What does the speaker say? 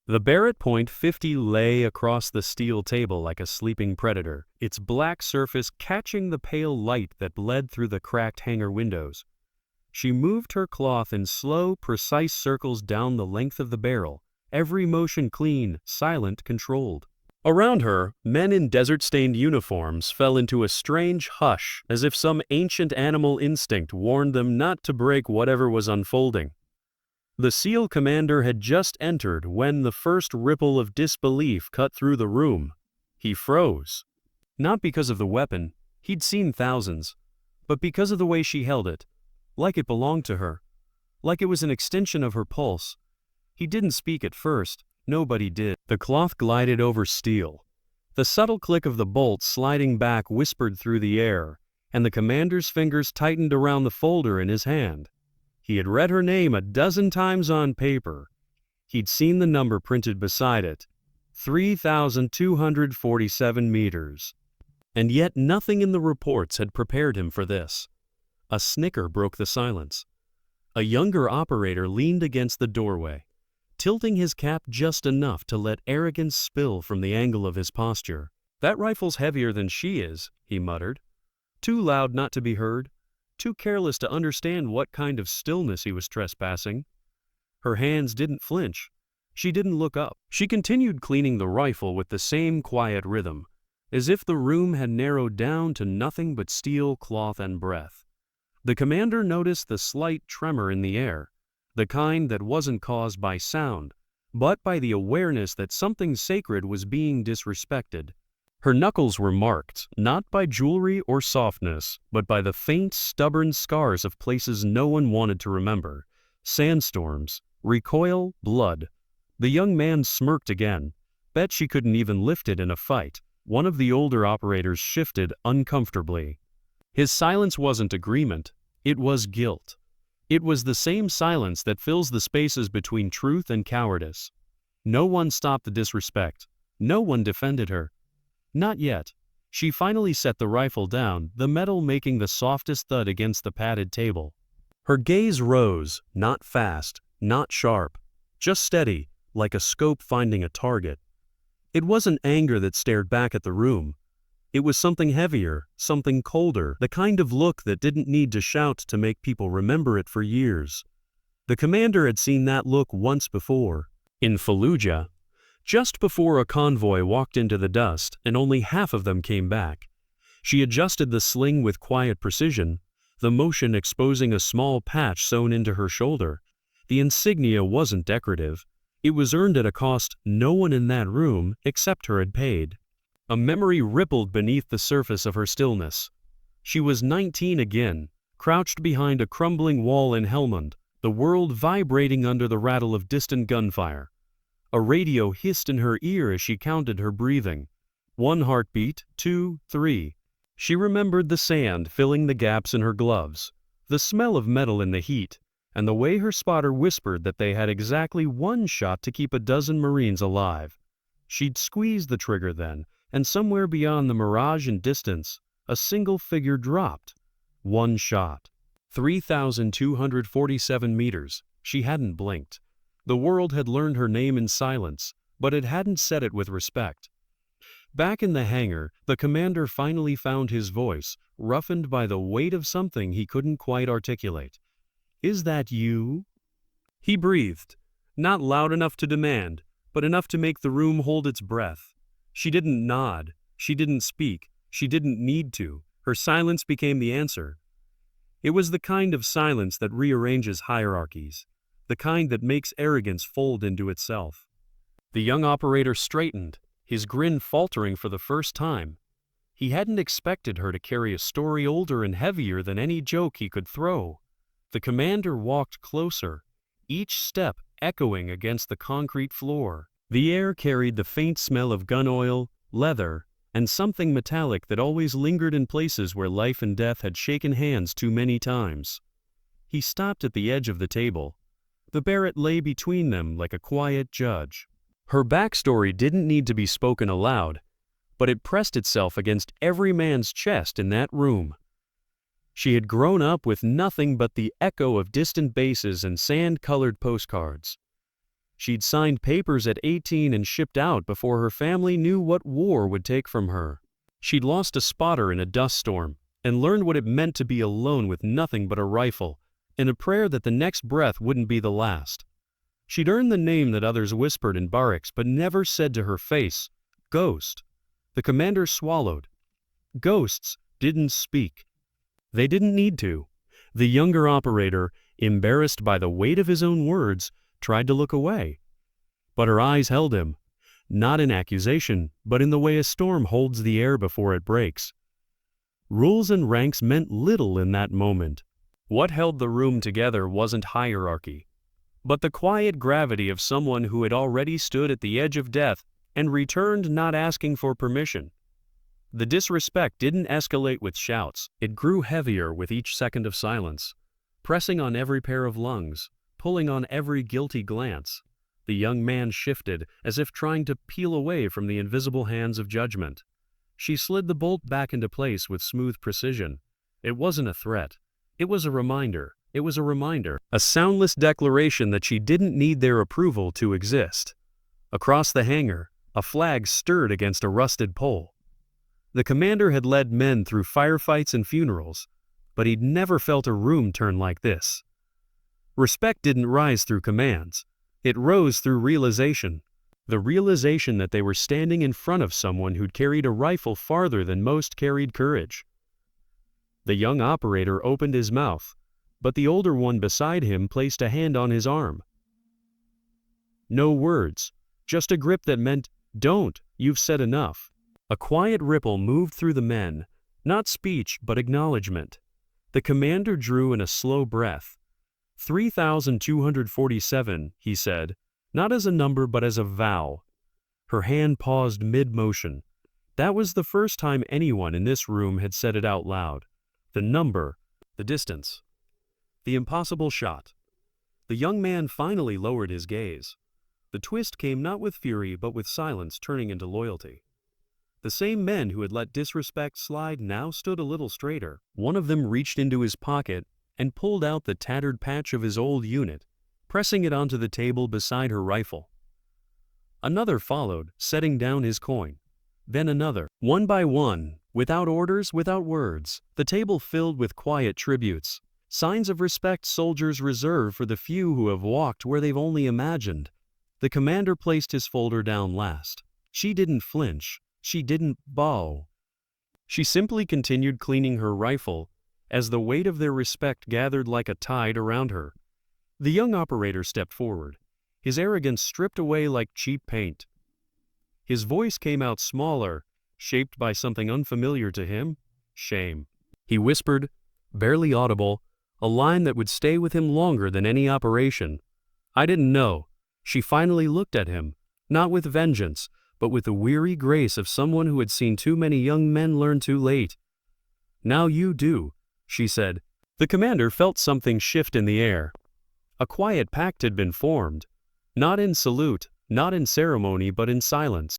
The Barrett .50 lay across the steel table like a sleeping predator, its black surface catching the pale light that bled through the cracked hangar windows. She moved her cloth in slow, precise circles down the length of the barrel, every motion clean, silent, controlled. Around her, men in desert-stained uniforms fell into a strange hush, as if some ancient animal instinct warned them not to break whatever was unfolding. The SEAL commander had just entered when the first ripple of disbelief cut through the room. He froze. Not because of the weapon, he'd seen thousands, but because of the way she held it, like it belonged to her, like it was an extension of her pulse. He didn't speak at first, nobody did. The cloth glided over steel. The subtle click of the bolt sliding back whispered through the air, and the commander's fingers tightened around the folder in his hand. He had read her name a dozen times on paper. He'd seen the number printed beside it, 3,247 meters. And yet nothing in the reports had prepared him for this. A snicker broke the silence. A younger operator leaned against the doorway, tilting his cap just enough to let arrogance spill from the angle of his posture. "That rifle's heavier than she is," he muttered. Too loud not to be heard, too careless to understand what kind of stillness he was trespassing. Her hands didn't flinch. She didn't look up. She continued cleaning the rifle with the same quiet rhythm, as if the room had narrowed down to nothing but steel, cloth, and breath. The commander noticed the slight tremor in the air, the kind that wasn't caused by sound, but by the awareness that something sacred was being disrespected. Her knuckles were marked, not by jewelry or softness, but by the faint, stubborn scars of places no one wanted to remember. Sandstorms, recoil, blood. The young man smirked again. Bet she couldn't even lift it in a fight. One of the older operators shifted uncomfortably. His silence wasn't agreement, it was guilt. It was the same silence that fills the spaces between truth and cowardice. No one stopped the disrespect. No one defended her. Not yet. She finally set the rifle down, the metal making the softest thud against the padded table. Her gaze rose, not fast, not sharp, just steady, like a scope finding a target. It wasn't anger that stared back at the room. It was something heavier, something colder, the kind of look that didn't need to shout to make people remember it for years. The commander had seen that look once before, in Fallujah, just before a convoy walked into the dust and only half of them came back. She adjusted the sling with quiet precision, the motion exposing a small patch sewn into her shoulder. The insignia wasn't decorative. It was earned at a cost no one in that room except her had paid. A memory rippled beneath the surface of her stillness. She was 19 again, crouched behind a crumbling wall in Helmand, the world vibrating under the rattle of distant gunfire. A radio hissed in her ear as she counted her breathing. 1 heartbeat, 2, 3. She remembered the sand filling the gaps in her gloves, the smell of metal in the heat, and the way her spotter whispered that they had exactly 1 shot to keep a dozen Marines alive. She'd squeezed the trigger then, and somewhere beyond the mirage and distance, a single figure dropped. 1 shot. 3,247 meters. She hadn't blinked. The world had learned her name in silence, but it hadn't said it with respect. Back in the hangar, the commander finally found his voice, roughened by the weight of something he couldn't quite articulate. "Is that you?" He breathed, not loud enough to demand, but enough to make the room hold its breath. She didn't nod, she didn't speak, she didn't need to. Her silence became the answer. It was the kind of silence that rearranges hierarchies, the kind that makes arrogance fold into itself. The young operator straightened, his grin faltering for the first time. He hadn't expected her to carry a story older and heavier than any joke he could throw. The commander walked closer, each step echoing against the concrete floor. The air carried the faint smell of gun oil, leather, and something metallic that always lingered in places where life and death had shaken hands too many times. He stopped at the edge of the table. The Barrett lay between them like a quiet judge. Her backstory didn't need to be spoken aloud, but it pressed itself against every man's chest in that room. She had grown up with nothing but the echo of distant bases and sand-colored postcards. She'd signed papers at 18 and shipped out before her family knew what war would take from her. She'd lost a spotter in a dust storm and learned what it meant to be alone with nothing but a rifle and a prayer that the next breath wouldn't be the last. She'd earned the name that others whispered in barracks but never said to her face, Ghost. The commander swallowed. Ghosts didn't speak. They didn't need to. The younger operator, embarrassed by the weight of his own words, tried to look away. But her eyes held him, not in accusation, but in the way a storm holds the air before it breaks. Rules and ranks meant little in that moment. What held the room together wasn't hierarchy, but the quiet gravity of someone who had already stood at the edge of death and returned not asking for permission. The disrespect didn't escalate with shouts. It grew heavier with each second of silence, pressing on every pair of lungs, pulling on every guilty glance. The young man shifted, as if trying to peel away from the invisible hands of judgment. She slid the bolt back into place with smooth precision. It wasn't a threat. It was a reminder. It was a reminder. A soundless declaration that she didn't need their approval to exist. Across the hangar, a flag stirred against a rusted pole. The commander had led men through firefights and funerals, but he'd never felt a room turn like this. Respect didn't rise through commands. It rose through realization. The realization that they were standing in front of someone who'd carried a rifle farther than most carried courage. The young operator opened his mouth, but the older one beside him placed a hand on his arm. No words, just a grip that meant, "Don't, you've said enough." A quiet ripple moved through the men, not speech but acknowledgement. The commander drew in a slow breath. 3,247, he said, not as a number but as a vow. Her hand paused mid-motion. That was the first time anyone in this room had said it out loud. The number, the distance, the impossible shot. The young man finally lowered his gaze. The twist came not with fury but with silence turning into loyalty. The same men who had let disrespect slide now stood a little straighter. One of them reached into his pocket and pulled out the tattered patch of his old unit, pressing it onto the table beside her rifle. Another followed, setting down his coin. Then another. One by one, without orders, without words, the table filled with quiet tributes, signs of respect soldiers reserve for the few who have walked where they've only imagined. The commander placed his folder down last. She didn't flinch. She didn't bow. She simply continued cleaning her rifle as the weight of their respect gathered like a tide around her. The young operator stepped forward, his arrogance stripped away like cheap paint. His voice came out smaller, shaped by something unfamiliar to him, shame. He whispered, barely audible, a line that would stay with him longer than any operation. I didn't know. She finally looked at him, not with vengeance, but with the weary grace of someone who had seen too many young men learn too late. Now you do, she said. The commander felt something shift in the air. A quiet pact had been formed, not in salute, not in ceremony, but in silence.